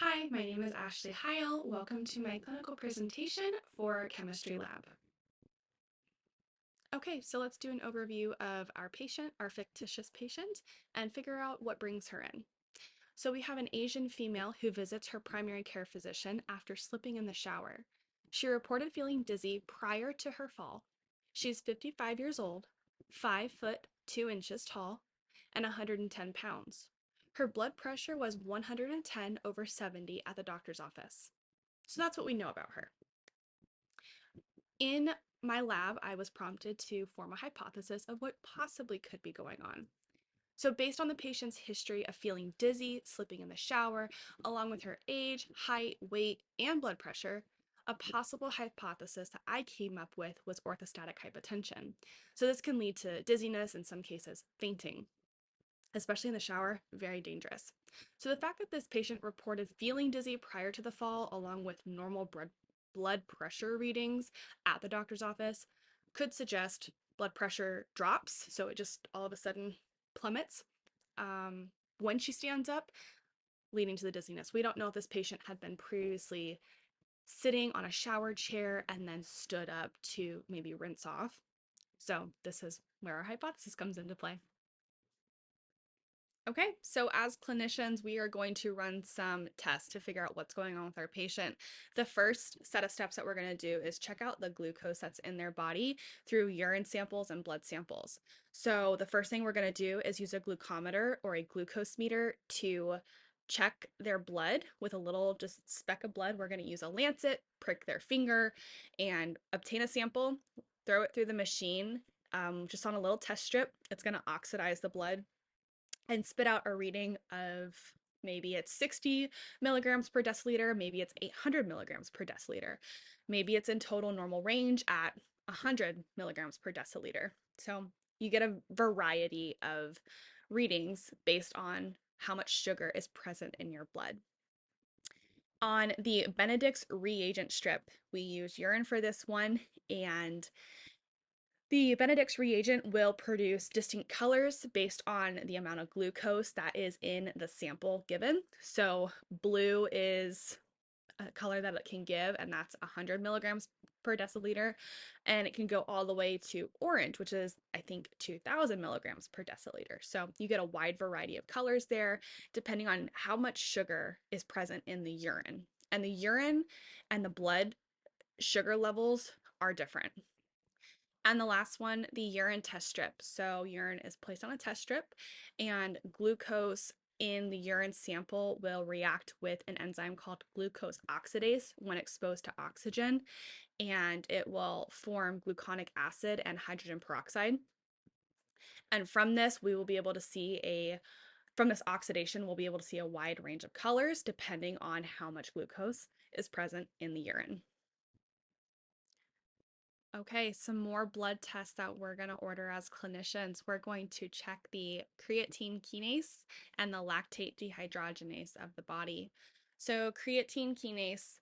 Hi, my name is Ashley Heil. Welcome to my clinical presentation for Chemistry Lab. Okay, so let's do an overview of our patient, our fictitious patient, and figure out what brings her in. So we have an Asian female who visits her primary care physician after slipping in the shower. She reported feeling dizzy prior to her fall. She's 55 years old, 5 foot 2 inches tall, and 110 pounds. Her blood pressure was 110 over 70 at the doctor's office. So that's what we know about her. In my lab, I was prompted to form a hypothesis of what possibly could be going on. So, based on the patient's history of feeling dizzy, slipping in the shower, along with her age, height, weight, and blood pressure, a possible hypothesis that I came up with was orthostatic hypotension. So, this can lead to dizziness, in some cases, fainting, especially in the shower, very dangerous. So, the fact that this patient reported feeling dizzy prior to the fall, along with normal blood pressure readings at the doctor's office, could suggest blood pressure drops. So, it just all of a sudden plummets um, when she stands up, leading to the dizziness. We don't know if this patient had been previously sitting on a shower chair and then stood up to maybe rinse off. So, this is where our hypothesis comes into play. Okay, so as clinicians, we are going to run some tests to figure out what's going on with our patient. The first set of steps that we're going to do is check out the glucose that's in their body through urine samples and blood samples. So the first thing we're going to do is use a glucometer or a glucose meter to check their blood with a little just speck of blood. We're going to use a lancet, prick their finger, and obtain a sample, throw it through the machine just on a little test strip. It's going to oxidize the blood and spit out a reading of maybe it's 60 milligrams per deciliter, maybe it's 800 milligrams per deciliter, maybe it's in total normal range at 100 milligrams per deciliter. So you get a variety of readings based on how much sugar is present in your blood. On the Benedict's reagent strip, we use urine for this one, and the Benedict's reagent will produce distinct colors based on the amount of glucose that is in the sample given. So blue is a color that it can give, and that's 100 milligrams per deciliter. And it can go all the way to orange, which is, I think, 2000 milligrams per deciliter. So you get a wide variety of colors there, depending on how much sugar is present in the urine. And the urine and the blood sugar levels are different. And the last one, the urine test strip. So urine is placed on a test strip, and glucose in the urine sample will react with an enzyme called glucose oxidase when exposed to oxygen, and it will form gluconic acid and hydrogen peroxide. And from this, we will be able to see from this oxidation, we'll be able to see a wide range of colors depending on how much glucose is present in the urine. Okay, some more blood tests that we're going to order as clinicians. We're going to check the creatine kinase and the lactate dehydrogenase of the body. So, creatine kinase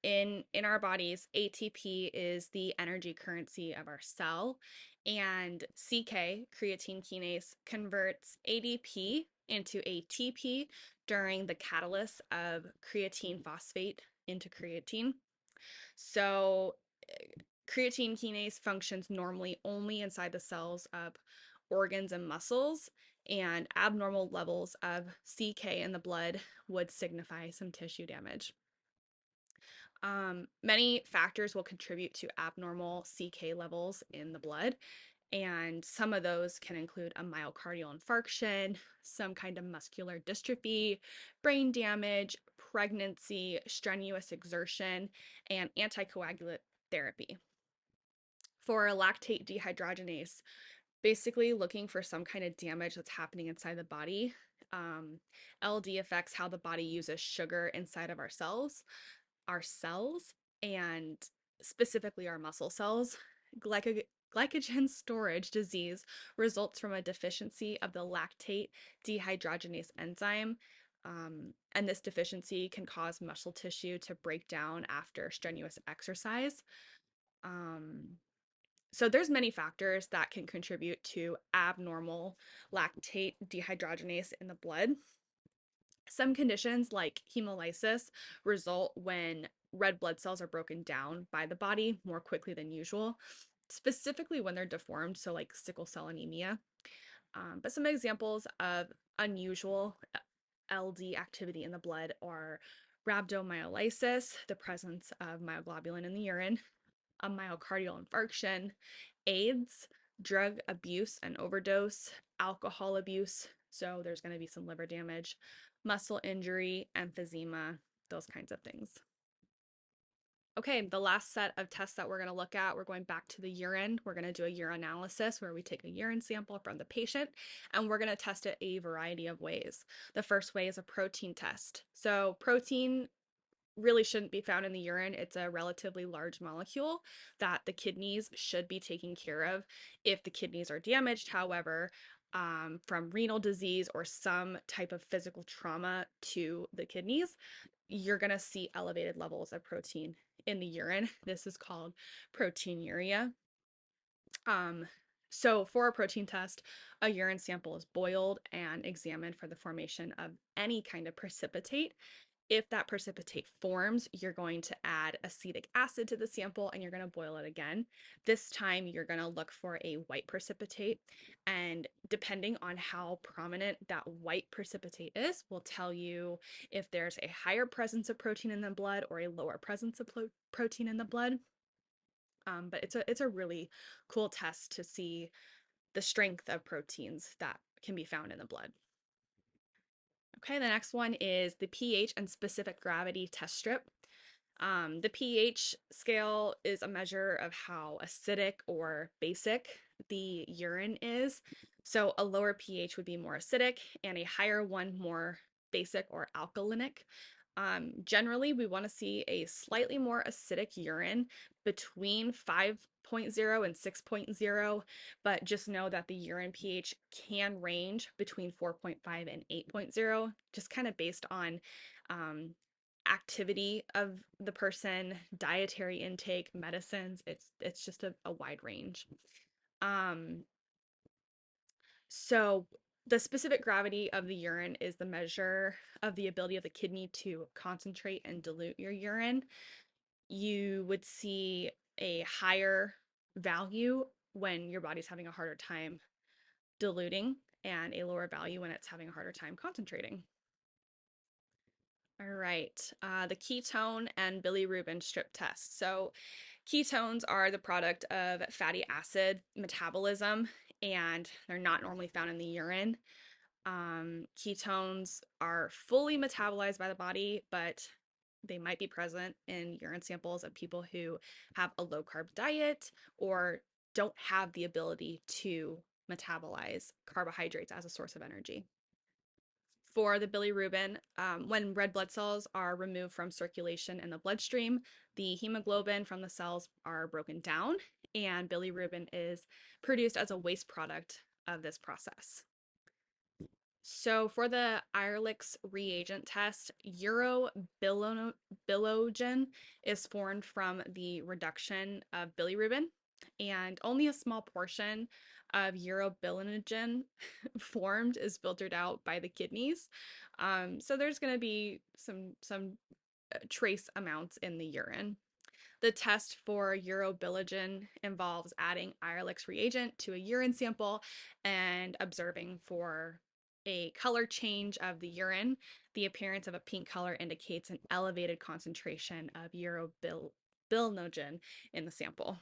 in our bodies, ATP is the energy currency of our cell, and CK, creatine kinase, converts ADP into ATP during the catalyst of creatine phosphate into creatine. So, creatine kinase functions normally only inside the cells of organs and muscles, and abnormal levels of CK in the blood would signify some tissue damage. Many factors will contribute to abnormal CK levels in the blood, and some of those can include a myocardial infarction, some kind of muscular dystrophy, brain damage, pregnancy, strenuous exertion, and anticoagulant therapy. For lactate dehydrogenase, basically looking for some kind of damage that's happening inside the body. LD affects how the body uses sugar inside of our cells, and specifically our muscle cells. Glycogen storage disease results from a deficiency of the lactate dehydrogenase enzyme. And this deficiency can cause muscle tissue to break down after strenuous exercise. So there's many factors that can contribute to abnormal lactate dehydrogenase in the blood. Some conditions like hemolysis result when red blood cells are broken down by the body more quickly than usual, specifically when they're deformed, so like sickle cell anemia. But some examples of unusual LD activity in the blood are rhabdomyolysis, the presence of myoglobulin in the urine, a myocardial infarction, AIDS, drug abuse and overdose, alcohol abuse, so there's going to be some liver damage, muscle injury, emphysema, those kinds of things. Okay, the last set of tests that we're going to look at, we're going back to the urine. We're going to do a urinalysis where we take a urine sample from the patient and we're going to test it a variety of ways. The first way is a protein test. So protein really shouldn't be found in the urine. It's a relatively large molecule that the kidneys should be taking care of if the kidneys are damaged. However, from renal disease or some type of physical trauma to the kidneys, you're going to see elevated levels of protein in the urine. This is called proteinuria. So for a protein test, a urine sample is boiled and examined for the formation of any kind of precipitate. If that precipitate forms, you're going to add acetic acid to the sample and you're going to boil it again. This time, you're going to look for a white precipitate. And depending on how prominent that white precipitate is, will tell you if there's a higher presence of protein in the blood or a lower presence of protein in the blood. But it's a really cool test to see the strength of proteins that can be found in the blood. Okay, the next one is the pH and specific gravity test strip. The pH scale is a measure of how acidic or basic the urine is. So a lower pH would be more acidic and a higher one more basic or alkalinic. Generally, we want to see a slightly more acidic urine between 5.0 and 6.0, but just know that the urine pH can range between 4.5 and 8.0, just kind of based on activity of the person, dietary intake, medicines. It's just a wide range. So the specific gravity of the urine is the measure of the ability of the kidney to concentrate and dilute your urine. You would see a higher value when your body's having a harder time diluting and a lower value when it's having a harder time concentrating. All right, the ketone and bilirubin strip test. So ketones are the product of fatty acid metabolism, and they're not normally found in the urine. Ketones are fully metabolized by the body, but they might be present in urine samples of people who have a low carb diet or don't have the ability to metabolize carbohydrates as a source of energy. For the bilirubin, when red blood cells are removed from circulation in the bloodstream, the hemoglobin from the cells are broken down, and bilirubin is produced as a waste product of this process. So for the Ehrlich's reagent test, urobilinogen is formed from the reduction of bilirubin, and only a small portion of urobilinogen formed is filtered out by the kidneys. So there's going to be some trace amounts in the urine. The test for urobilinogen involves adding Ehrlich's reagent to a urine sample and observing for a color change of the urine. The appearance of a pink color indicates an elevated concentration of urobilinogen in the sample.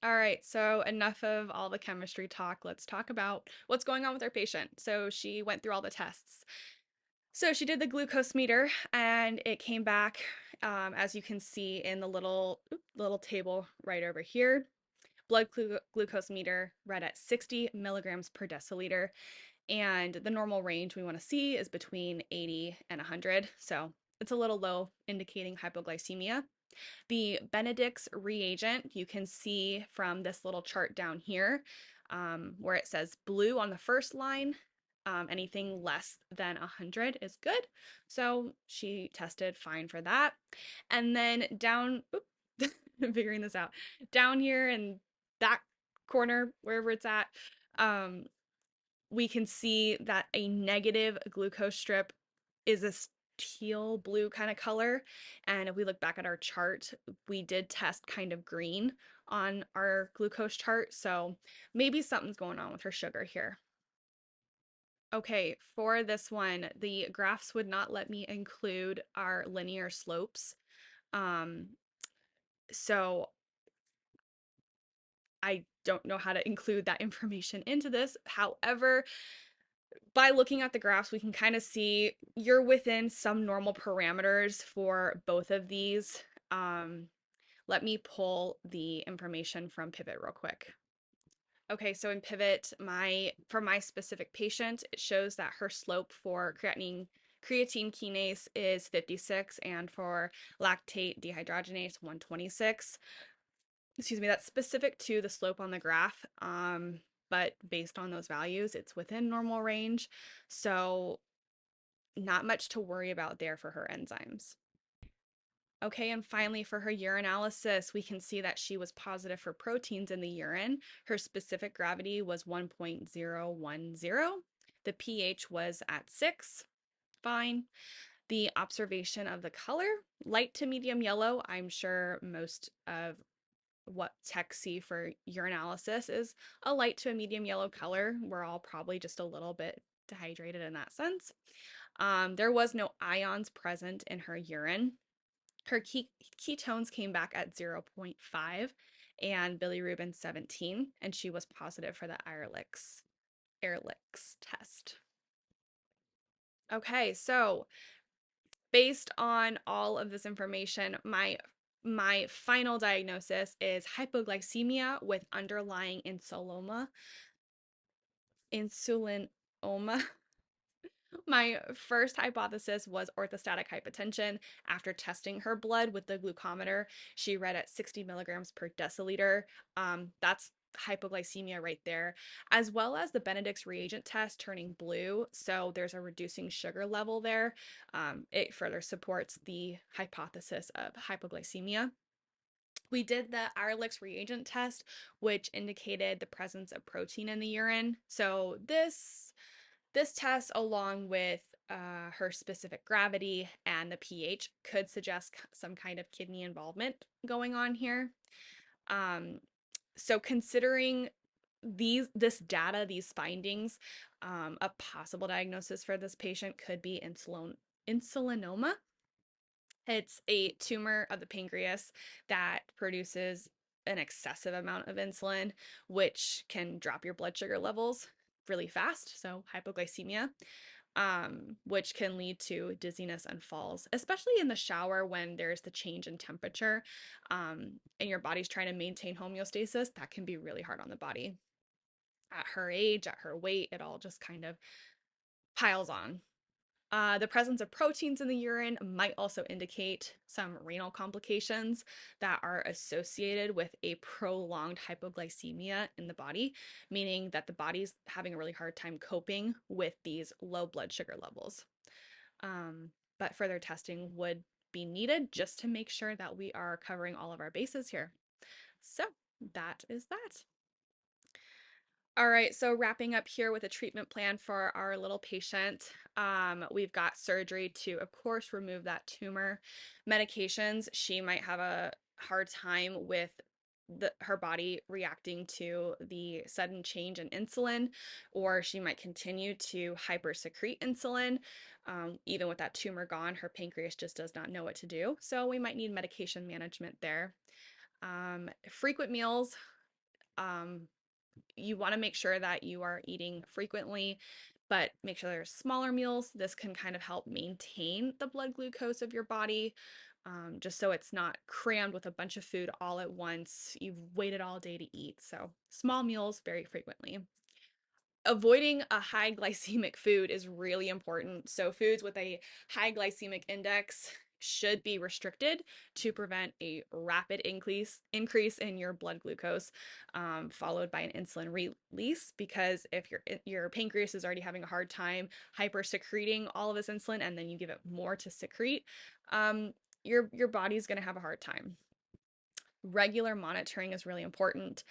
All right, so enough of all the chemistry talk. Let's talk about what's going on with our patient. So she went through all the tests. So she did the glucose meter and it came back, as you can see in the little table right over here. Blood glucose meter read at 60 milligrams per deciliter. And the normal range we want to see is between 80 and 100. So it's a little low, indicating hypoglycemia. The Benedict's reagent, you can see from this little chart down here, where it says blue on the first line. Anything less than 100 is good. So she tested fine for that. And then down, figuring this out, down here in that corner, wherever it's at, we can see that a negative glucose strip is this teal blue kind of color. And if we look back at our chart, we did test kind of green on our glucose chart. So maybe something's going on with her sugar here. Okay, for this one, the graphs would not let me include our linear slopes. Um, so I don't know how to include that information into this. However, by looking at the graphs, we can kind of see you're within some normal parameters for both of these. Um, Let me pull the information from Pivot real quick. Okay, so in Pivot, for my specific patient, it shows that her slope for creatine kinase is 56 and for lactate dehydrogenase 126. Excuse me, that's specific to the slope on the graph. But based on those values, it's within normal range. So not much to worry about there for her enzymes. Okay, and finally for her urinalysis, we can see that she was positive for proteins in the urine. Her specific gravity was 1.010. The pH was at 6, fine. The observation of the color, light to medium yellow. I'm sure most of what techs see for urinalysis is a light to a medium yellow color. We're all probably just a little bit dehydrated in that sense. There was no ions present in her urine. Her ketones came back at zero point 0.5 and bilirubin 17, and she was positive for the Ehrlich's test. Okay, so based on all of this information, my final diagnosis is hypoglycemia with underlying insulinoma. My first hypothesis was orthostatic hypotension. After testing her blood with the glucometer, she read at 60 milligrams per deciliter. That's hypoglycemia right there, as well as the Benedict's reagent test turning blue. So there's a reducing sugar level there. It further supports the hypothesis of hypoglycemia. We did the Ehrlich's reagent test, which indicated the presence of protein in the urine. So this test, along with her specific gravity and the pH, could suggest some kind of kidney involvement going on here. So considering this data, these findings, a possible diagnosis for this patient could be insulinoma. It's a tumor of the pancreas that produces an excessive amount of insulin, which can drop your blood sugar levels really fast. So hypoglycemia, which can lead to dizziness and falls, especially in the shower when there's the change in temperature, and your body's trying to maintain homeostasis. That can be really hard on the body. At her age, at her weight, it all just kind of piles on. The presence of proteins in the urine might also indicate some renal complications that are associated with a prolonged hypoglycemia in the body, meaning that the body's having a really hard time coping with these low blood sugar levels. But further testing would be needed just to make sure that we are covering all of our bases here. So that is that. All right, so wrapping up here with a treatment plan for our little patient. We've got surgery to, of course, remove that tumor. Medications, she might have a hard time with her body reacting to the sudden change in insulin, or she might continue to hypersecrete insulin. Even with that tumor gone, her pancreas just does not know what to do. So we might need medication management there. Frequent meals. You want to make sure that you are eating frequently, but make sure there's smaller meals. This can kind of help maintain the blood glucose of your body, just so it's not crammed with a bunch of food all at once. You've waited all day to eat. So small meals very frequently. Avoiding a high glycemic food is really important. So foods with a high glycemic index should be restricted to prevent a rapid increase in your blood glucose, followed by an insulin release. Because if your pancreas is already having a hard time hyper secreting all of this insulin, and then you give it more to secrete, your body's going to have a hard time. Regular monitoring is really important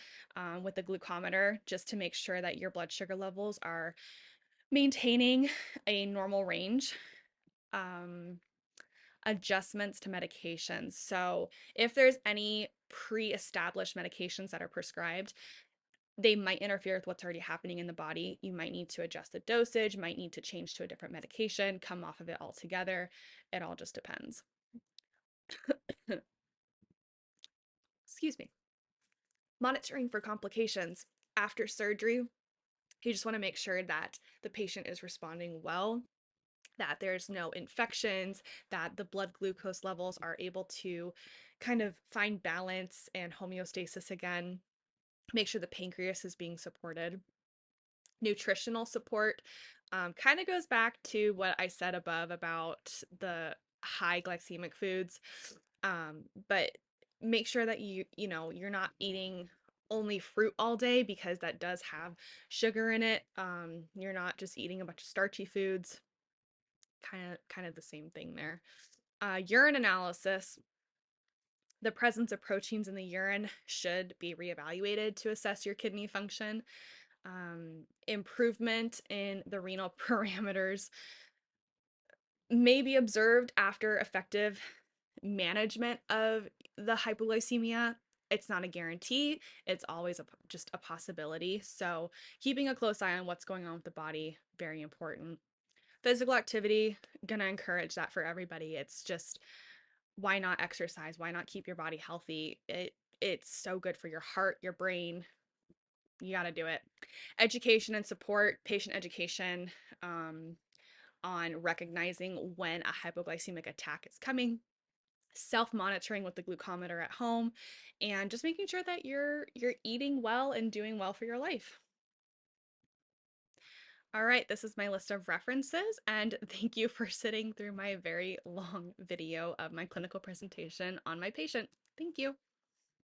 with the glucometer just to make sure that your blood sugar levels are maintaining a normal range. Um, Adjustments to medications. So, if there's any pre established medications that are prescribed, they might interfere with what's already happening in the body. You might need to adjust the dosage, might need to change to a different medication, come off of it altogether. It all just depends. Excuse me. Monitoring for complications after surgery. You just want to make sure that the patient is responding well, that there's no infections, that the blood glucose levels are able to kind of find balance and homeostasis again. Make sure the pancreas is being supported. Nutritional support kind of goes back to what I said above about the high glycemic foods. But make sure that you're not eating only fruit all day because that does have sugar in it. You're not just eating a bunch of starchy foods. Kind of the same thing there. Urine analysis. The presence of proteins in the urine should be reevaluated to assess your kidney function. Improvement in the renal parameters may be observed after effective management of the hypoglycemia. It's not a guarantee, it's always just a possibility. So, keeping a close eye on what's going on with the body, very important. Physical activity, gonna encourage that for everybody. It's just why not exercise? Why not keep your body healthy? It's so good for your heart, your brain. You got to do it. Education and support, patient education on recognizing when a hypoglycemic attack is coming, self-monitoring with the glucometer at home, and just making sure that you're eating well and doing well for your life. All right, this is my list of references, and thank you for sitting through my very long video of my clinical presentation on my patient. Thank you.